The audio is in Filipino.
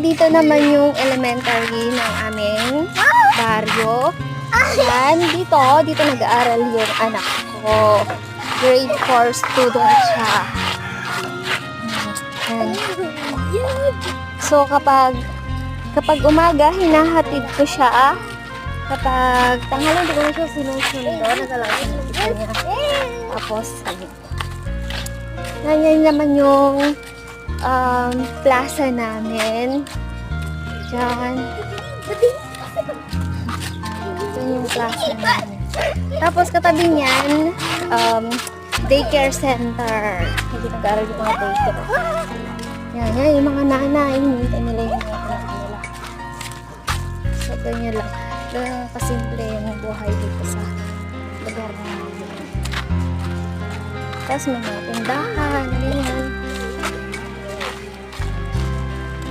dito naman yung elementary ng aming baryo. Yan, dito nag-aaral yung anak ko. Grade 4 student siya. Yan. So, kapag umaga, hinahatid ko siya. Kapag tanghali, hindi ko na siya sinusundo. Nagalagay niya. Tapos, yan naman yung plaza namin. Diyan. Yan yung plaza namin. Tapos, katabi niyan, daycare center. Hindi nag-aaral yung mga daycare. Yan, yung mga nanay, hinihintay nila yung mga anak nila. So, ganyan lang. Ganyan kasimple yung buhay dito sa lugar namin. Tapos, may mga tindahan, ganyan.